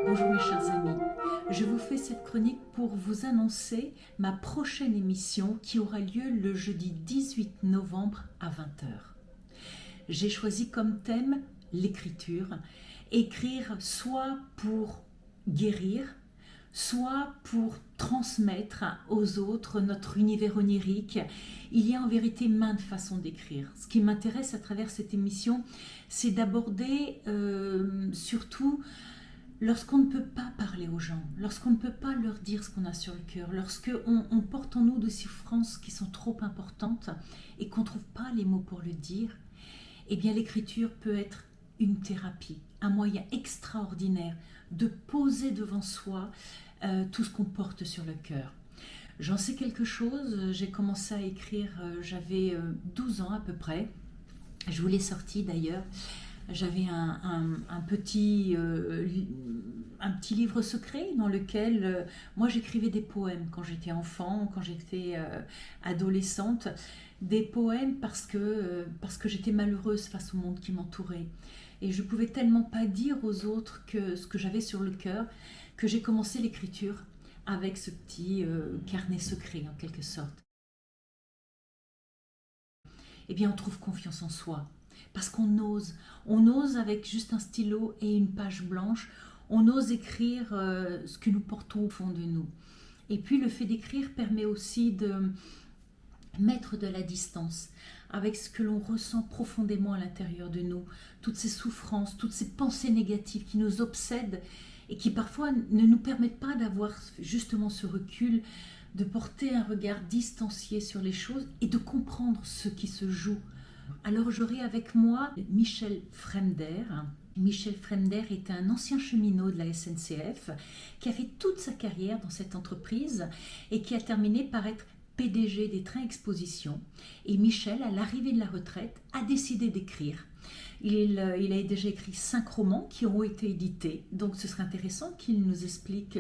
Bonjour mes chers amis, je vous fais cette chronique pour vous annoncer ma prochaine émission qui aura lieu le jeudi 18 novembre à 20 heures. J'ai choisi comme thème l'écriture, écrire soit pour guérir, soit pour transmettre aux autres notre univers onirique. Il y a en vérité maintes façons d'écrire. Ce qui m'intéresse à travers cette émission, c'est d'aborder surtout lorsqu'on ne peut pas parler aux gens, lorsqu'on ne peut pas leur dire ce qu'on a sur le cœur, lorsqu'on porte en nous des souffrances qui sont trop importantes et qu'on ne trouve pas les mots pour le dire, eh bien l'écriture peut être une thérapie, un moyen extraordinaire de poser devant soi tout ce qu'on porte sur le cœur. J'en sais quelque chose, j'ai commencé à écrire, j'avais 12 ans à peu près, je vous l'ai sorti d'ailleurs. J'avais un petit livre secret dans lequel moi j'écrivais des poèmes quand j'étais enfant, quand j'étais adolescente, des poèmes parce que j'étais malheureuse face au monde qui m'entourait. Et je ne pouvais tellement pas dire aux autres que ce que j'avais sur le cœur que j'ai commencé l'écriture avec ce petit carnet secret en quelque sorte. Eh bien on trouve confiance en soi. Parce on ose avec juste un stylo et une page blanche, on ose écrire ce que nous portons au fond de nous. Et puis le fait d'écrire permet aussi de mettre de la distance avec ce que l'on ressent profondément à l'intérieur de nous, toutes ces souffrances, toutes ces pensées négatives qui nous obsèdent et qui parfois ne nous permettent pas d'avoir justement ce recul, de porter un regard distancié sur les choses et de comprendre ce qui se joue. Alors j'aurai avec moi Michel Fremder. Michel Fremder est un ancien cheminot de la SNCF qui a fait toute sa carrière dans cette entreprise et qui a terminé par être PDG des Trains Exposition. Et Michel, à l'arrivée de la retraite, a décidé d'écrire. Il a déjà écrit 5 romans qui ont été édités, donc ce serait intéressant qu'il nous explique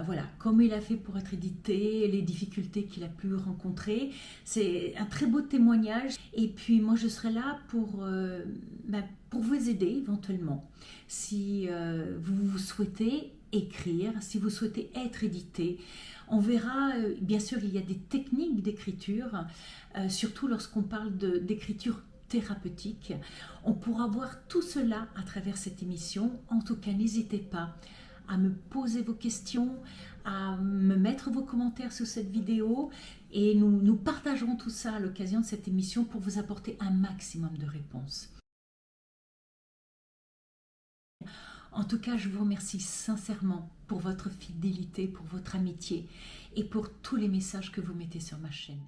voilà, comment il a fait pour être édité, les difficultés qu'il a pu rencontrer. C'est un très beau témoignage et puis moi je serai là pour vous aider éventuellement. Si vous souhaitez écrire, si vous souhaitez être édité, on verra, bien sûr il y a des techniques d'écriture, surtout lorsqu'on parle d'écriture thérapeutique. On pourra voir tout cela à travers cette émission. En tout cas, n'hésitez pas à me poser vos questions, à me mettre vos commentaires sous cette vidéo et nous partagerons tout ça à l'occasion de cette émission pour vous apporter un maximum de réponses. En tout cas, je vous remercie sincèrement pour votre fidélité, pour votre amitié et pour tous les messages que vous mettez sur ma chaîne.